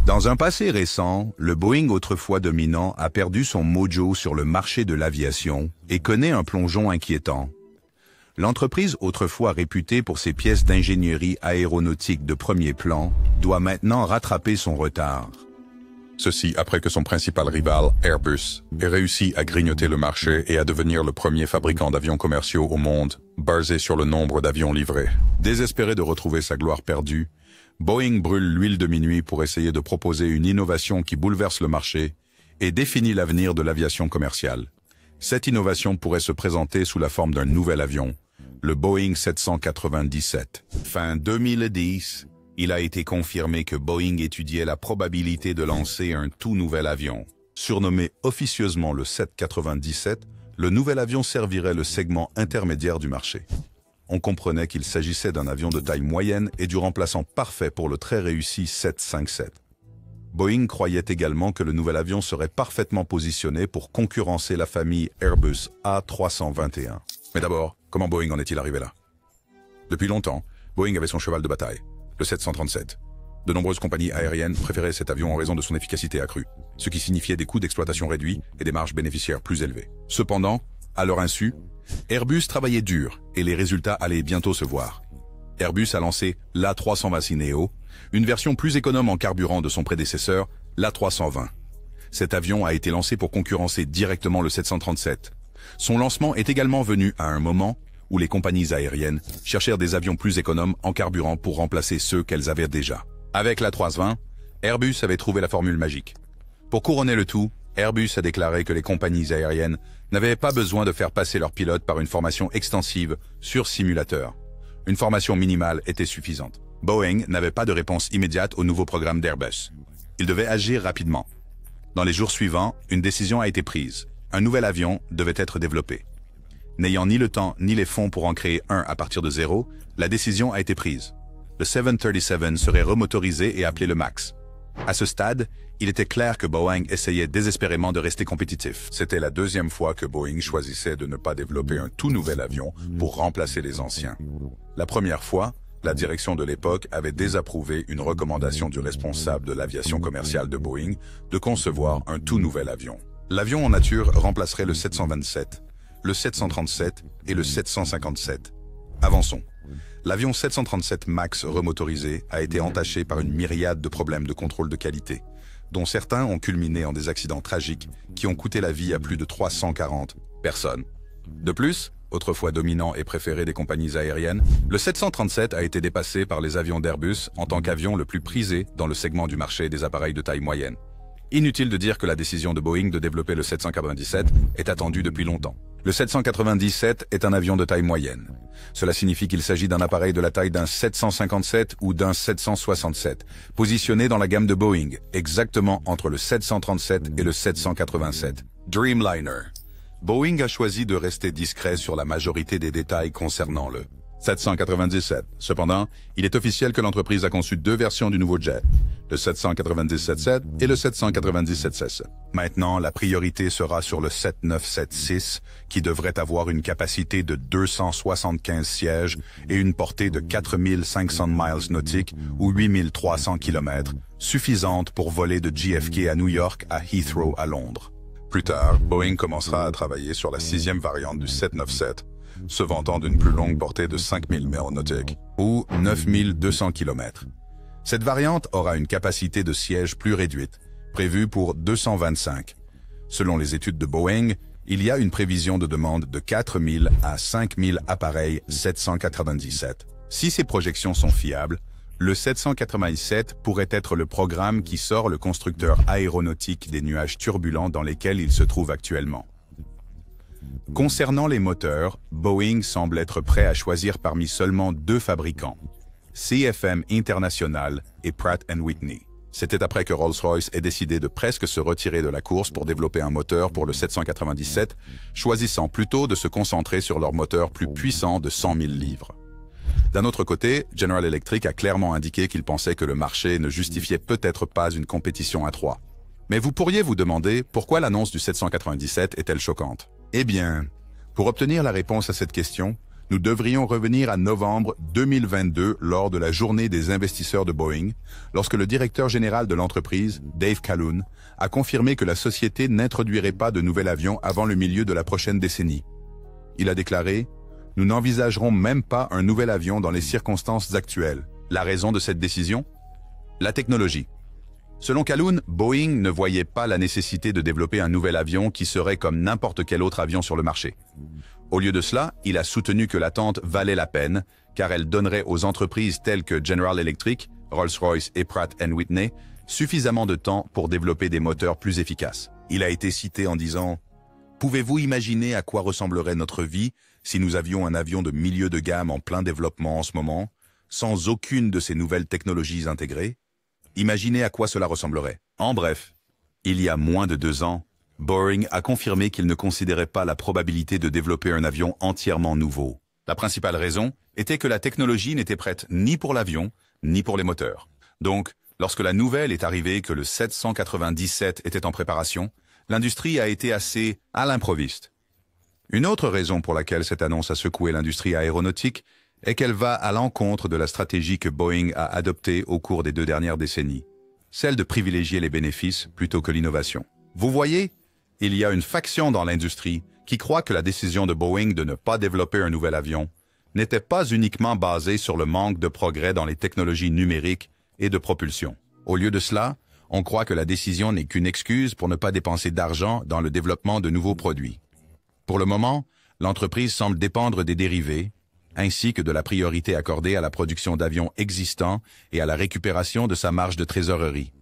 Dans un passé récent, le Boeing autrefois dominant a perdu son mojo sur le marché de l'aviation et connaît un plongeon inquiétant. L'entreprise autrefois réputée pour ses pièces d'ingénierie aéronautique de premier plan doit maintenant rattraper son retard. Ceci après que son principal rival, Airbus, ait réussi à grignoter le marché et à devenir le premier fabricant d'avions commerciaux au monde, basé sur le nombre d'avions livrés. Désespéré de retrouver sa gloire perdue, Boeing brûle l'huile de minuit pour essayer de proposer une innovation qui bouleverse le marché et définit l'avenir de l'aviation commerciale. Cette innovation pourrait se présenter sous la forme d'un nouvel avion, le Boeing 797. Fin 2010, il a été confirmé que Boeing étudiait la probabilité de lancer un tout nouvel avion. Surnommé officieusement le 797, le nouvel avion servirait le segment intermédiaire du marché. On comprenait qu'il s'agissait d'un avion de taille moyenne et du remplaçant parfait pour le très réussi 757. Boeing croyait également que le nouvel avion serait parfaitement positionné pour concurrencer la famille Airbus A321. Mais d'abord, comment Boeing en est-il arrivé là? Depuis longtemps, Boeing avait son cheval de bataille, le 737. De nombreuses compagnies aériennes préféraient cet avion en raison de son efficacité accrue, ce qui signifiait des coûts d'exploitation réduits et des marges bénéficiaires plus élevées. Cependant, à leur insu, Airbus travaillait dur et les résultats allaient bientôt se voir. Airbus a lancé l'A320 Neo, une version plus économe en carburant de son prédécesseur, l'A320. Cet avion a été lancé pour concurrencer directement le 737. Son lancement est également venu à un moment où les compagnies aériennes cherchèrent des avions plus économes en carburant pour remplacer ceux qu'elles avaient déjà. Avec l'A320, Airbus avait trouvé la formule magique. Pour couronner le tout, Airbus a déclaré que les compagnies aériennes n'avaient pas besoin de faire passer leurs pilotes par une formation extensive sur simulateur. Une formation minimale était suffisante. Boeing n'avait pas de réponse immédiate au nouveau programme d'Airbus. Il devait agir rapidement. Dans les jours suivants, une décision a été prise. Un nouvel avion devait être développé. N'ayant ni le temps ni les fonds pour en créer un à partir de zéro, la décision a été prise. Le 737 serait remotorisé et appelé le MAX. À ce stade, il était clair que Boeing essayait désespérément de rester compétitif. C'était la deuxième fois que Boeing choisissait de ne pas développer un tout nouvel avion pour remplacer les anciens. La première fois, la direction de l'époque avait désapprouvé une recommandation du responsable de l'aviation commerciale de Boeing de concevoir un tout nouvel avion. L'avion en nature remplacerait le 727, le 737 et le 757. Avançons. L'avion 737 MAX remotorisé a été entaché par une myriade de problèmes de contrôle de qualité, dont certains ont culminé en des accidents tragiques qui ont coûté la vie à plus de 340 personnes. De plus, autrefois dominant et préféré des compagnies aériennes, le 737 a été dépassé par les avions d'Airbus en tant qu'avion le plus prisé dans le segment du marché des appareils de taille moyenne. Inutile de dire que la décision de Boeing de développer le 797 est attendue depuis longtemps. Le 797 est un avion de taille moyenne. Cela signifie qu'il s'agit d'un appareil de la taille d'un 757 ou d'un 767, positionné dans la gamme de Boeing, exactement entre le 737 et le 787. Dreamliner. Boeing a choisi de rester discret sur la majorité des détails concernant le 797. Cependant, il est officiel que l'entreprise a conçu deux versions du nouveau jet, le 797-7 et le 797-7. Maintenant, la priorité sera sur le 7976, qui devrait avoir une capacité de 275 sièges et une portée de 4500 miles nautiques ou 8300 km, suffisante pour voler de JFK à New York à Heathrow à Londres. Plus tard, Boeing commencera à travailler sur la sixième variante du 797, se vantant d'une plus longue portée de 5000 milles nautiques, ou 9200 km. Cette variante aura une capacité de siège plus réduite, prévue pour 225. Selon les études de Boeing, il y a une prévision de demande de 4000 à 5000 appareils 797. Si ces projections sont fiables, le 787 pourrait être le programme qui sort le constructeur aéronautique des nuages turbulents dans lesquels il se trouve actuellement. Concernant les moteurs, Boeing semble être prêt à choisir parmi seulement deux fabricants, CFM International et Pratt & Whitney. C'était après que Rolls-Royce ait décidé de presque se retirer de la course pour développer un moteur pour le 797, choisissant plutôt de se concentrer sur leur moteur plus puissant de 100 000 livres. D'un autre côté, General Electric a clairement indiqué qu'il pensait que le marché ne justifiait peut-être pas une compétition à trois. Mais vous pourriez vous demander pourquoi l'annonce du 797 est-elle choquante? Eh bien, pour obtenir la réponse à cette question, Nous devrions revenir à novembre 2022 lors de la journée des investisseurs de Boeing, lorsque le directeur général de l'entreprise, Dave Calhoun, a confirmé que la société n'introduirait pas de nouvel avion avant le milieu de la prochaine décennie. Il a déclaré « Nous n'envisagerons même pas un nouvel avion dans les circonstances actuelles. » La raison de cette décision? La technologie. Selon Calhoun, Boeing ne voyait pas la nécessité de développer un nouvel avion qui serait comme n'importe quel autre avion sur le marché. Au lieu de cela, il a soutenu que l'attente valait la peine, car elle donnerait aux entreprises telles que General Electric, Rolls-Royce et Pratt & Whitney suffisamment de temps pour développer des moteurs plus efficaces. Il a été cité en disant « Pouvez-vous imaginer à quoi ressemblerait notre vie si nous avions un avion de milieu de gamme en plein développement en ce moment, sans aucune de ces nouvelles technologies intégrées? Imaginez à quoi cela ressemblerait. » En bref, il y a moins de 2 ans, Boeing a confirmé qu'il ne considérait pas la probabilité de développer un avion entièrement nouveau. La principale raison était que la technologie n'était prête ni pour l'avion, ni pour les moteurs. Donc, lorsque la nouvelle est arrivée que le 797 était en préparation, l'industrie a été assez à l'improviste. Une autre raison pour laquelle cette annonce a secoué l'industrie aéronautique est qu'elle va à l'encontre de la stratégie que Boeing a adoptée au cours des 2 dernières décennies, celle de privilégier les bénéfices plutôt que l'innovation. Vous voyez, il y a une faction dans l'industrie qui croit que la décision de Boeing de ne pas développer un nouvel avion n'était pas uniquement basée sur le manque de progrès dans les technologies numériques et de propulsion. Au lieu de cela, on croit que la décision n'est qu'une excuse pour ne pas dépenser d'argent dans le développement de nouveaux produits. Pour le moment, l'entreprise semble dépendre des dérivés, ainsi que de la priorité accordée à la production d'avions existants et à la récupération de sa marge de trésorerie.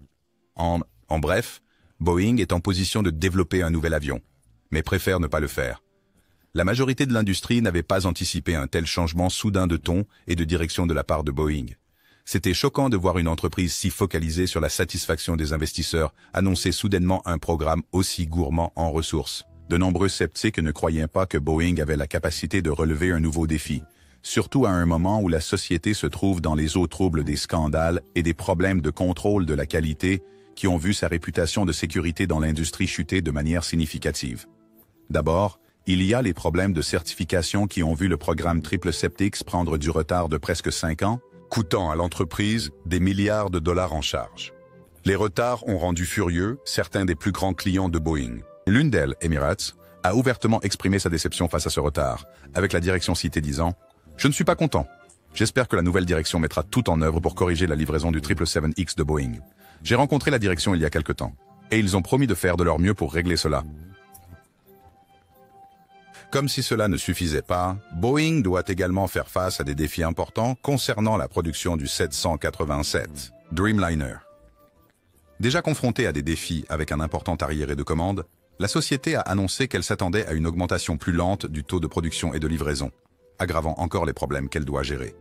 En bref, Boeing est en position de développer un nouvel avion, mais préfère ne pas le faire. La majorité de l'industrie n'avait pas anticipé un tel changement soudain de ton et de direction de la part de Boeing. C'était choquant de voir une entreprise si focalisée sur la satisfaction des investisseurs annoncer soudainement un programme aussi gourmand en ressources. De nombreux sceptiques ne croyaient pas que Boeing avait la capacité de relever un nouveau défi, surtout à un moment où la société se trouve dans les eaux troubles des scandales et des problèmes de contrôle de la qualité qui ont vu sa réputation de sécurité dans l'industrie chuter de manière significative. D'abord, il y a les problèmes de certification qui ont vu le programme 777X prendre du retard de presque 5 ans, coûtant à l'entreprise des milliards de dollars en charge. Les retards ont rendu furieux certains des plus grands clients de Boeing. L'une d'elles, Emirates, a ouvertement exprimé sa déception face à ce retard, avec la direction citée disant « Je ne suis pas content. J'espère que la nouvelle direction mettra tout en œuvre pour corriger la livraison du 777X de Boeing. J'ai rencontré la direction il y a quelque temps, et ils ont promis de faire de leur mieux pour régler cela. » Comme si cela ne suffisait pas, Boeing doit également faire face à des défis importants concernant la production du 787 Dreamliner. Déjà confrontée à des défis avec un important arriéré de commandes, la société a annoncé qu'elle s'attendait à une augmentation plus lente du taux de production et de livraison, aggravant encore les problèmes qu'elle doit gérer.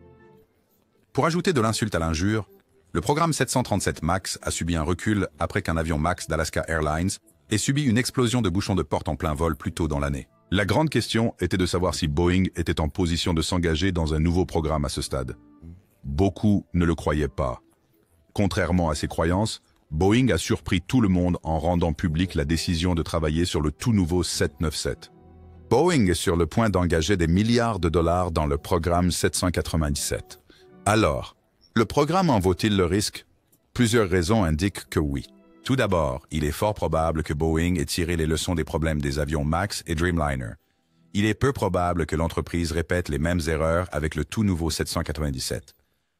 Pour ajouter de l'insulte à l'injure, le programme 737 MAX a subi un recul après qu'un avion MAX d'Alaska Airlines ait subi une explosion de bouchons de porte en plein vol plus tôt dans l'année. La grande question était de savoir si Boeing était en position de s'engager dans un nouveau programme à ce stade. Beaucoup ne le croyaient pas. Contrairement à ses croyances, Boeing a surpris tout le monde en rendant publique la décision de travailler sur le tout nouveau 797. Boeing est sur le point d'engager des milliards de dollars dans le programme 797. Alors, le programme en vaut-il le risque? Plusieurs raisons indiquent que oui. Tout d'abord, il est fort probable que Boeing ait tiré les leçons des problèmes des avions MAX et Dreamliner. Il est peu probable que l'entreprise répète les mêmes erreurs avec le tout nouveau 797.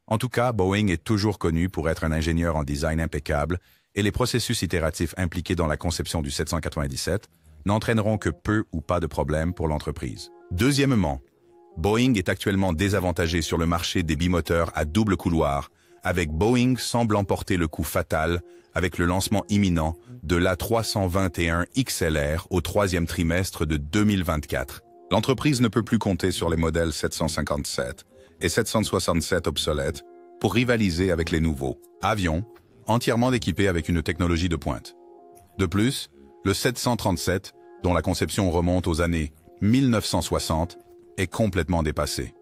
En tout cas, Boeing est toujours connu pour être un ingénieur en design impeccable et les processus itératifs impliqués dans la conception du 797 n'entraîneront que peu ou pas de problèmes pour l'entreprise. Deuxièmement, Boeing est actuellement désavantagé sur le marché des bimoteurs à double couloir, avec Boeing semblant porter le coup fatal avec le lancement imminent de l'A321 XLR au 3e trimestre de 2024. L'entreprise ne peut plus compter sur les modèles 757 et 767 obsolètes pour rivaliser avec les nouveaux avions, entièrement équipés avec une technologie de pointe. De plus, le 737, dont la conception remonte aux années 1960, est complètement dépassé.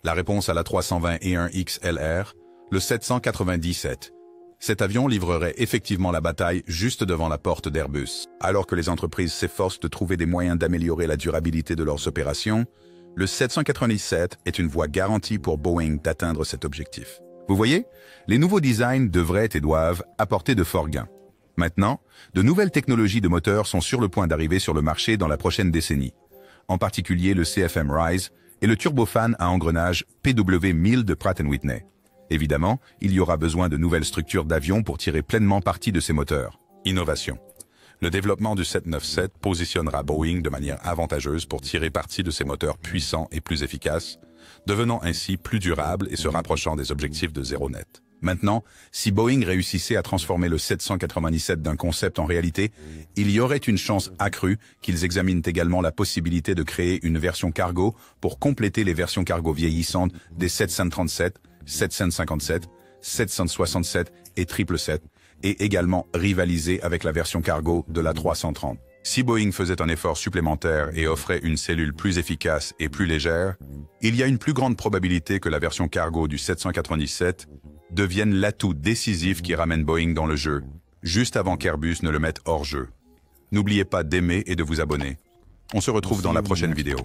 La réponse à l'A321 XLR, le 797. Cet avion livrerait effectivement la bataille juste devant la porte d'Airbus. Alors que les entreprises s'efforcent de trouver des moyens d'améliorer la durabilité de leurs opérations, Le 797 est une voie garantie pour Boeing d'atteindre cet objectif. Vous voyez, les nouveaux designs devraient et doivent apporter de forts gains. Maintenant, de nouvelles technologies de moteurs sont sur le point d'arriver sur le marché dans la prochaine décennie, en particulier le CFM RISE et le turbofan à engrenage PW1000 de Pratt & Whitney. Évidemment, il y aura besoin de nouvelles structures d'avions pour tirer pleinement parti de ces moteurs. Innovation. Le développement du 797 positionnera Boeing de manière avantageuse pour tirer parti de ces moteurs puissants et plus efficaces, devenant ainsi plus durable et se rapprochant des objectifs de zéro net. Maintenant, si Boeing réussissait à transformer le 797 d'un concept en réalité, il y aurait une chance accrue qu'ils examinent également la possibilité de créer une version cargo pour compléter les versions cargo vieillissantes des 737, 757, 767 et 777, et également rivaliser avec la version cargo de la 330. Si Boeing faisait un effort supplémentaire et offrait une cellule plus efficace et plus légère, il y a une plus grande probabilité que la version cargo du 797 devienne l'atout décisif qui ramène Boeing dans le jeu, juste avant qu'Airbus ne le mette hors jeu. N'oubliez pas d'aimer et de vous abonner. On se retrouve dans la prochaine vidéo.